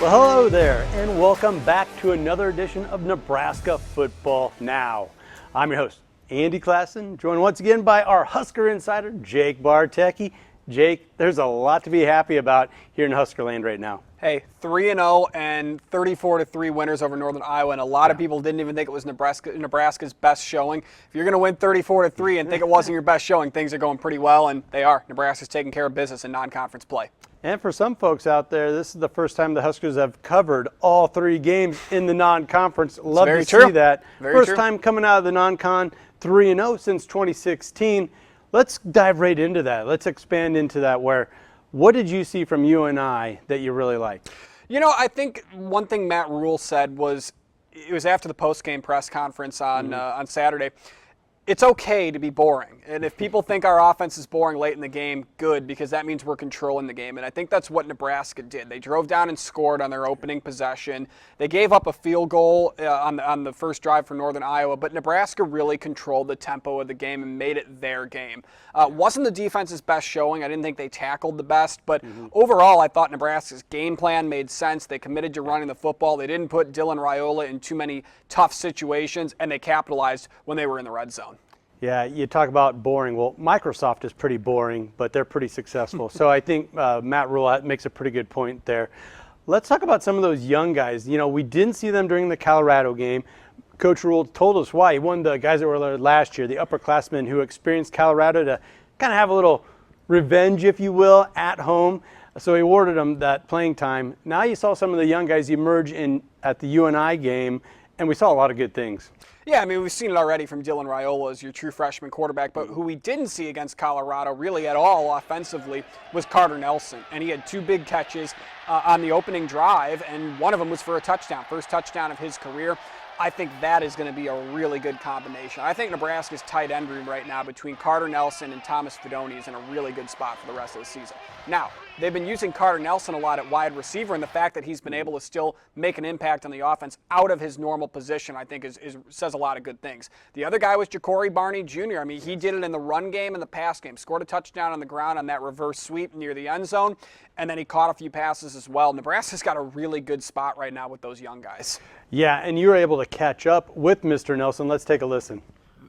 Well, hello there, and welcome back to another edition of Nebraska Football Now. I'm your host, Andy Classen, joined once again by our Husker Insider, Jake Bartecki. Jake, there's a lot to be happy about here in Huskerland right now. Hey, 3-0 and 34-3 winners over Northern Iowa, and a lot of people didn't even think it was Nebraska's best showing. If you're going to win 34-3 and think it wasn't your best showing, things are going pretty well, and they are. Nebraska's taking care of business in non-conference play. And for some folks out there, this is the first time the Huskers have covered all three games in the non-conference. Love to see that. First time coming out of the non-con, 3-0 since 2016. Let's dive right into that. Let's expand into that. What did you see from UNI that you really liked? You know, I think one thing Matt Rule said was, it was after the post-game press conference on Saturday, it's okay to be boring. And if people think our offense is boring late in the game, good, because that means we're controlling the game. And I think that's what Nebraska did. They drove down and scored on their opening possession. They gave up a field goal on the first drive for Northern Iowa, but Nebraska really controlled the tempo of the game and made it their game. Wasn't the defense's best showing. I didn't think they tackled the best, but overall I thought Nebraska's game plan made sense. They committed to running the football. They didn't put Dylan Raiola in too many tough situations, and they capitalized when they were in the red zone. Yeah, you talk about boring. Well, Microsoft is pretty boring, but they're pretty successful. So I think Matt Rule makes a pretty good point there. Let's talk about some of those young guys. You know, we didn't see them during the Colorado game. Coach Rule told us why. He wanted the guys that were there last year, the upperclassmen who experienced Colorado, to kind of have a little revenge, if you will, at home. So he awarded them that playing time. Now you saw some of the young guys emerge at the UNI game, and we saw a lot of good things. Yeah, I mean, we've seen it already from Dylan Raiola as your true freshman quarterback, but who we didn't see against Colorado really at all offensively was Carter Nelson. And he had two big catches on the opening drive, and one of them was for a touchdown, first touchdown of his career. I think that is going to be a really good combination. I think Nebraska's tight end room right now between Carter Nelson and Thomas Fidone is in a really good spot for the rest of the season. Now, they've been using Carter Nelson a lot at wide receiver, and the fact that he's been able to still make an impact on the offense out of his normal position, I think says a lot of good things. The other guy was Ja'Cory Barney Jr. I mean, he did it in the run game and the pass game. Scored a touchdown on the ground on that reverse sweep near the end zone, and then he caught a few passes as well. Nebraska's got a really good spot right now with those young guys. Yeah, and you were able to catch up with Mr. Nelson. Let's take a listen.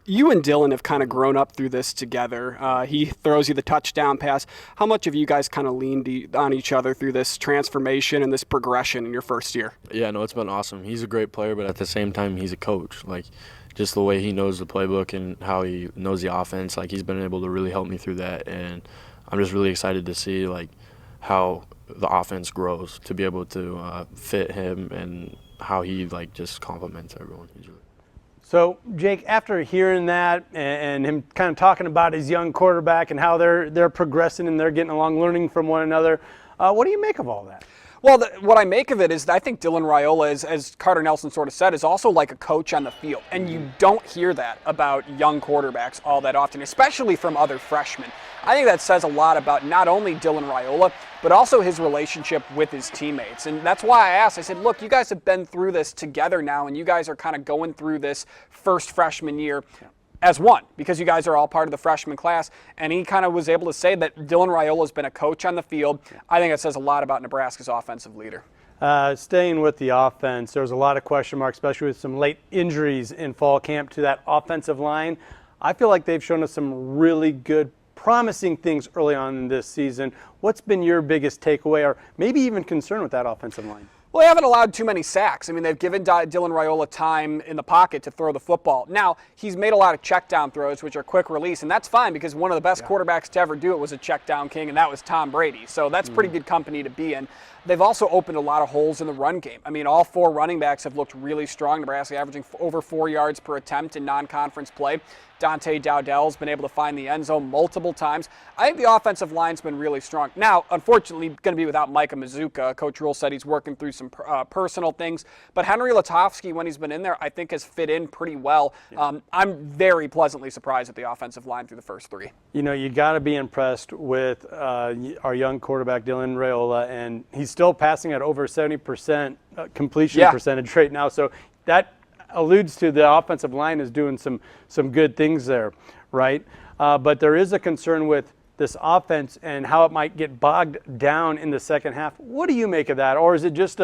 You and Dylan have kind of grown up through this together. He throws you the touchdown pass. How much have you guys kind of leaned on each other through this transformation and this progression in your first year? Yeah, no, it's been awesome. He's a great player, but at the same time, he's a coach. Like, just the way he knows the playbook and how he knows the offense, like, he's been able to really help me through that. And I'm just really excited to see, like, how the offense grows, to be able to fit him and how he, like, just compliments everyone. So, Jake, after hearing that and him kind of talking about his young quarterback and how they're progressing and they're getting along, learning from one another, what do you make of all that? Well, what I make of it is I think Dylan Raiola, as Carter Nelson sort of said, is also like a coach on the field. And you don't hear that about young quarterbacks all that often, especially from other freshmen. I think that says a lot about not only Dylan Raiola, but also his relationship with his teammates. And that's why I asked, I said, look, you guys have been through this together now, and you guys are kind of going through this first freshman year as one, because you guys are all part of the freshman class. And he kind of was able to say that Dylan Raiola has been a coach on the field. I think it says a lot about Nebraska's offensive leader. Staying with the offense, there was a lot of question marks, especially with some late injuries in fall camp to that offensive line. I feel like they've shown us some really good, promising things early on in this season. What's been your biggest takeaway, or maybe even concern with that offensive line? Well, they haven't allowed too many sacks. I mean, they've given Dylan Raiola time in the pocket to throw the football. Now, he's made a lot of check down throws, which are quick release, and that's fine because one of the best quarterbacks to ever do it was a check down king, and that was Tom Brady. So that's pretty good company to be in. They've also opened a lot of holes in the run game. I mean, all four running backs have looked really strong. Nebraska averaging over 4 yards per attempt in non-conference play. Dante Dowdell's been able to find the end zone multiple times. I think the offensive line's been really strong. Now, unfortunately, going to be without Micah Mazuka. Coach Rule said he's working through some personal things. But Henry Latofsky, when he's been in there, I think has fit in pretty well. Yeah. I'm very pleasantly surprised at the offensive line through the first three. You know, you got to be impressed with our young quarterback, Dylan Raiola, and he's still passing at over 70% completion percentage right now. So that alludes to the offensive line is doing some good things there, right? But there is a concern with this offense and how it might get bogged down in the second half. What do you make of that? Or is it just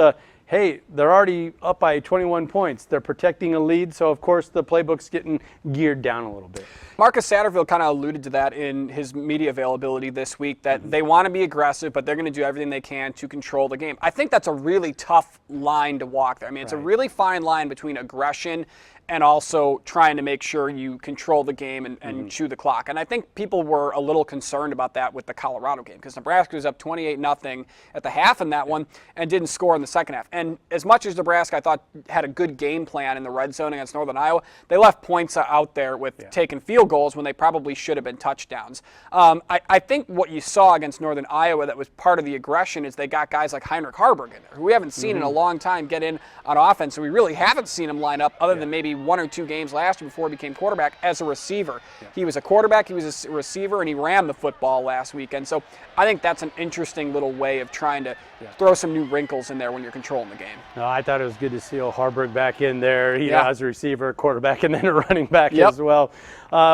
hey, they're already up by 21 points. They're protecting a lead, so of course the playbook's getting geared down a little bit. Marcus Satterfield kind of alluded to that in his media availability this week, that they want to be aggressive, but they're going to do everything they can to control the game. I think that's a really tough line to walk there. I mean, it's a really fine line between aggression and also trying to make sure you control the game and chew the clock. And I think people were a little concerned about that with the Colorado game, because Nebraska was up 28-0 at the half in that one and didn't score in the second half. And as much as Nebraska, I thought, had a good game plan in the red zone against Northern Iowa, they left points out there with taking field goals when they probably should have been touchdowns. I think what you saw against Northern Iowa that was part of the aggression is they got guys like Heinrich Harburg in there, who we haven't seen in a long time get in on offense. So we really haven't seen him line up other than maybe 1 or 2 games last year before he became quarterback as a receiver. He was a quarterback, he was a receiver, and he ran the football last weekend. So I think that's an interesting little way of trying to throw some new wrinkles in there when you're controlling the game. No, I thought it was good to see Harburg back in there, as a receiver, quarterback, and then a running back as well.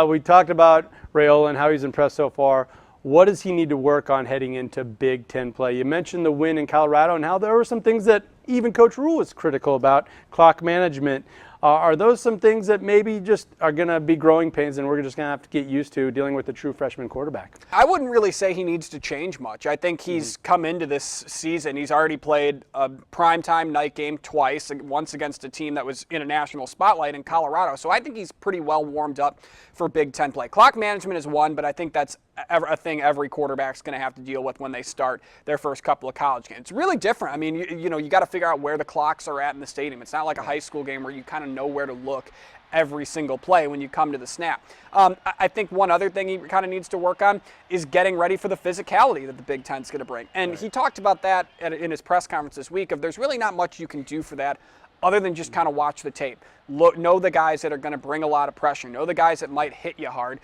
We talked about Raiola and how he's impressed so far. What does he need to work on heading into Big Ten play? You mentioned the win in Colorado and how there were some things that even Coach Rule was critical about, clock management. Are those some things that maybe just are going to be growing pains and we're just going to have to get used to dealing with the true freshman quarterback? I wouldn't really say he needs to change much. I think he's come into this season, he's already played a primetime night game twice, once against a team that was in a national spotlight in Colorado. So I think he's pretty well warmed up for Big Ten play. Clock management is one, but I think that's a thing every quarterback's going to have to deal with when they start their first couple of college games. It's really different. I mean, you got to figure out where the clocks are at in the stadium. It's not like a high school game where you kind of know where to look every single play when you come to the snap. I think one other thing he kind of needs to work on is getting ready for the physicality that the Big Ten's going to bring. And he talked about that in his press conference this week, there's really not much you can do for that other than just kind of watch the tape. Know the guys that are going to bring a lot of pressure. Know the guys that might hit you hard.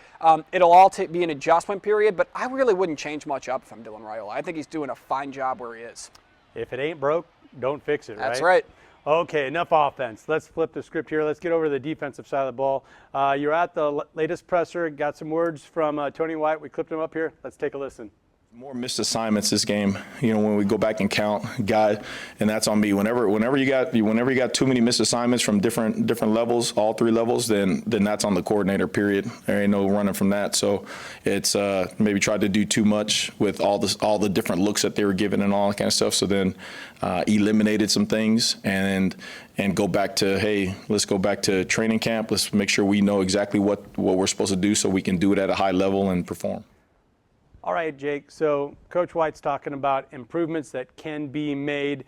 It'll all be an adjustment period, but I really wouldn't change much up if I'm Dylan Raiola. I think he's doing a fine job where he is. If it ain't broke, don't fix it, right? That's right. Okay, enough offense. Let's flip the script here. Let's get over to the defensive side of the ball. You're at the latest presser. Got some words from Tony White. We clipped him up here. Let's take a listen. More missed assignments this game. When we go back and count, and that's on me. Whenever you got too many missed assignments from different levels, all 3 levels, then that's on the coordinator. Period. There ain't no running from that. So it's maybe tried to do too much with all the different looks that they were given and all that kind of stuff. So then eliminated some things and go back to, hey, let's go back to training camp. Let's make sure we know exactly what we're supposed to do so we can do it at a high level and perform. All right, Jake, so Coach White's talking about improvements that can be made.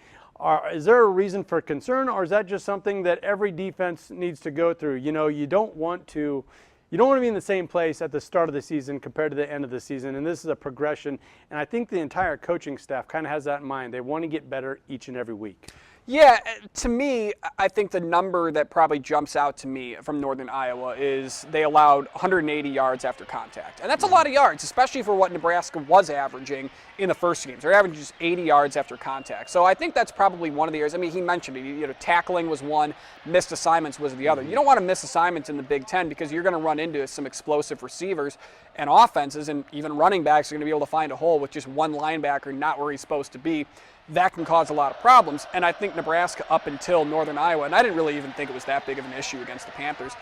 Is there a reason for concern, or is that just something that every defense needs to go through? You don't want to be in the same place at the start of the season compared to the end of the season, and this is a progression. And I think the entire coaching staff kind of has that in mind. They want to get better each and every week. Yeah, to me, I think the number that probably jumps out to me from Northern Iowa is they allowed 180 yards after contact. And that's a lot of yards, especially for what Nebraska was averaging in the first games. They're averaging just 80 yards after contact. So I think that's probably one of the areas. I mean, he mentioned it. Tackling was one, missed assignments was the other. You don't want to miss assignments in the Big Ten because you're going to run into some explosive receivers and offenses, and even running backs are going to be able to find a hole with just one linebacker not where he's supposed to be. That can cause a lot of problems. And I think Nebraska, up until Northern Iowa, and I didn't really even think it was that big of an issue against the Panthers,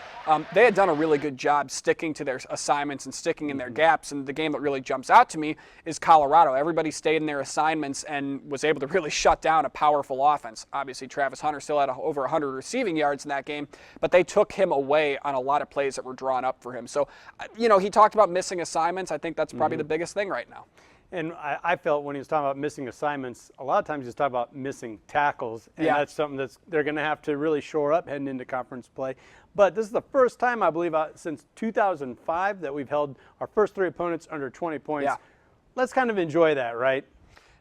they had done a really good job sticking to their assignments and sticking in their gaps. And the game that really jumps out to me is Colorado. Everybody stayed in their assignments and was able to really shut down a powerful offense. Obviously, Travis Hunter still had over 100 receiving yards in that game, but they took him away on a lot of plays that were drawn up for him. So, he talked about missing assignments. I think that's probably the biggest thing right now. And I felt when he was talking about missing assignments, a lot of times he was talking about missing tackles, and that's something they're going to have to really shore up heading into conference play. But this is the first time, I believe, since 2005 that we've held our first 3 opponents under 20 points. Yeah. Let's kind of enjoy that, right?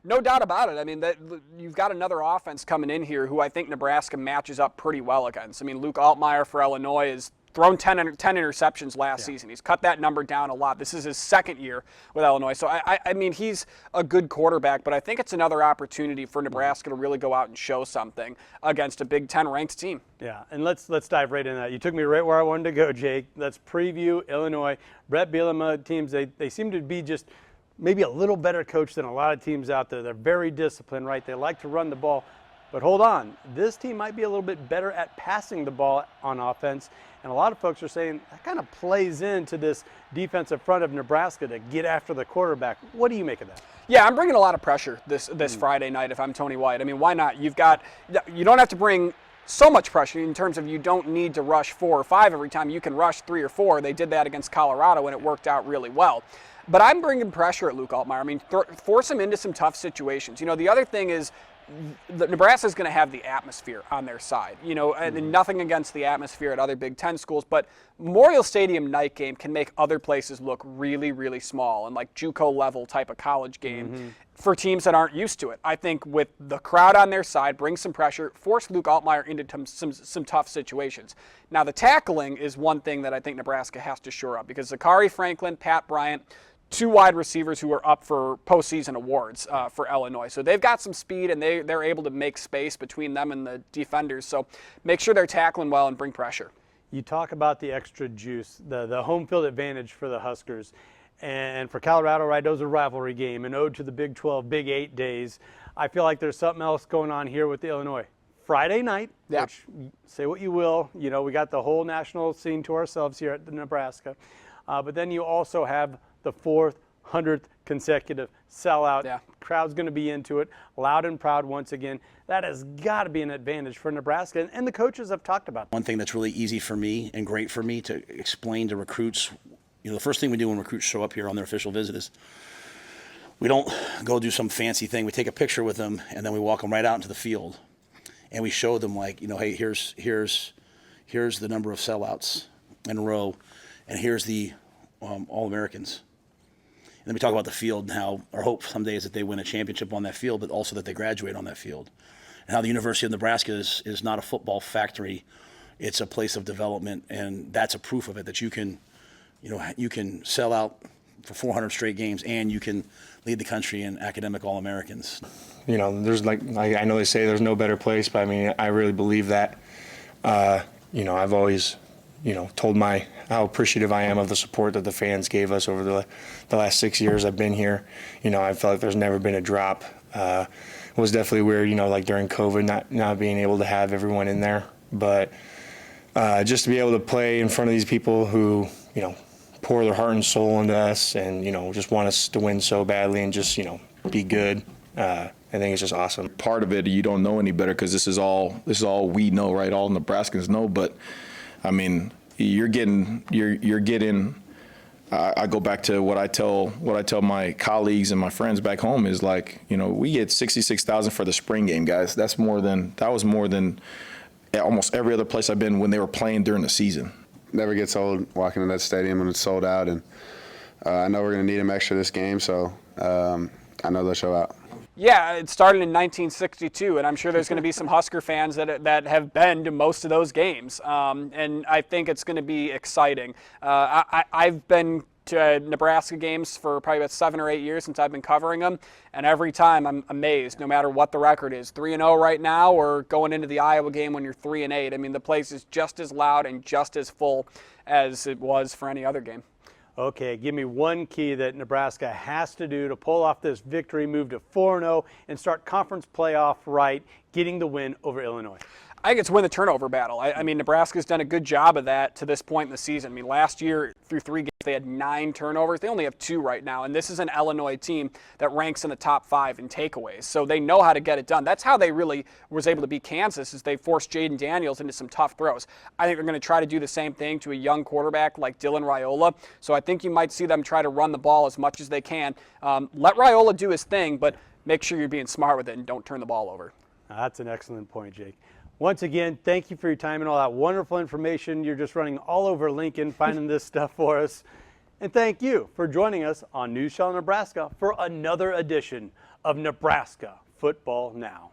No doubt about it. I mean, you've got another offense coming in here who I think Nebraska matches up pretty well against. I mean, Luke Altmaier for Illinois is thrown 10 interceptions last season. He's cut that number down a lot. This is his second year with Illinois. So, I mean, he's a good quarterback, but I think it's another opportunity for Nebraska to really go out and show something against a Big Ten ranked team. Yeah, and let's dive right into that. You took me right where I wanted to go, Jake. Let's preview Illinois. Brett Bielema teams, they seem to be just maybe a little better coach than a lot of teams out there. They're very disciplined, right? They like to run the ball. But hold on, this team might be a little bit better at passing the ball on offense. And a lot of folks are saying that kind of plays into this defensive front of Nebraska to get after the quarterback. What do you make of that? Yeah, I'm bringing a lot of pressure this Friday night if I'm Tony White. I mean, why not? You don't have to bring so much pressure in terms of you don't need to rush 4 or 5 every time. You can rush 3 or 4. They did that against Colorado, and it worked out really well. But I'm bringing pressure at Luke Altmaier. I mean, force him into some tough situations. The other thing is, Nebraska is going to have the atmosphere on their side, and nothing against the atmosphere at other Big Ten schools, but Memorial Stadium night game can make other places look really, really small and like JUCO level type of college game for teams that aren't used to it. I think with the crowd on their side, bring some pressure, force Luke Altmaier into some tough situations. Now, the tackling is one thing that I think Nebraska has to shore up because Zachary Franklin, Pat Bryant, 2 wide receivers who are up for postseason awards for Illinois. So they've got some speed, and they're able to make space between them and the defenders. So make sure they're tackling well and bring pressure. You talk about the extra juice, the home field advantage for the Huskers. And for Colorado, right, it was a rivalry game, an ode to the Big 12, Big 8 days. I feel like there's something else going on here with Illinois. Friday night, which, say what you will, we got the whole national scene to ourselves here at the Nebraska. But then you also have the 400th consecutive sellout. Yeah. Crowd's going to be into it, loud and proud once again. That has got to be an advantage for Nebraska, and the coaches have talked about that. One thing that's really easy for me and great for me to explain to recruits, the first thing we do when recruits show up here on their official visit is we don't go do some fancy thing. We take a picture with them, and then we walk them right out into the field, and we show them hey, here's the number of sellouts in a row, and here's the All-Americans. And then we talk about the field and how our hope someday is that they win a championship on that field, but also that they graduate on that field. And how the University of Nebraska is not a football factory. It's a place of development, and that's a proof of it, that you can sell out for 400 straight games and you can lead the country in academic All-Americans. There's I know they say there's no better place, but I mean, I really believe that. I've always told how appreciative I am of the support that the fans gave us over the last 6 years I've been here. I felt like there's never been a drop. It was definitely weird, during COVID, not being able to have everyone in there. But just to be able to play in front of these people who, pour their heart and soul into us and, just want us to win so badly and just, be good. I think it's just awesome. Part of it, you don't know any better because this is all we know, right? All Nebraskans know, but I mean, you're getting. I go back to what I tell my colleagues and my friends back home is we get 66,000 for the spring game, guys. That was more than almost every other place I've been when they were playing during the season. Never gets old walking in that stadium when it's sold out, and I know we're going to need them extra this game, so I know they'll show out. Yeah, it started in 1962, and I'm sure there's going to be some Husker fans that have been to most of those games, and I think it's going to be exciting. I've been to Nebraska games for probably about 7 or 8 years since I've been covering them, and every time I'm amazed, no matter what the record is, 3-0 right now or going into the Iowa game when you're 3-8. I mean, the place is just as loud and just as full as it was for any other game. Okay, give me one key that Nebraska has to do to pull off this victory, move to 4-0, and start conference playoff right, getting the win over Illinois. I think it's win the turnover battle. I mean, Nebraska's done a good job of that to this point in the season. I mean, last year through 3 games, they had 9 turnovers. They only have 2 right now, and this is an Illinois team that ranks in the top 5 in takeaways. So they know how to get it done. That's how they really was able to beat Kansas, is they forced Jaden Daniels into some tough throws. I think they're going to try to do the same thing to a young quarterback like Dylan Raiola. So I think you might see them try to run the ball as much as they can. Let Raiola do his thing, but make sure you're being smart with it and don't turn the ball over. That's an excellent point, Jake. Once again, thank you for your time and all that wonderful information. You're just running all over Lincoln, finding this stuff for us. And thank you for joining us on News Channel Nebraska for another edition of Nebraska Football Now.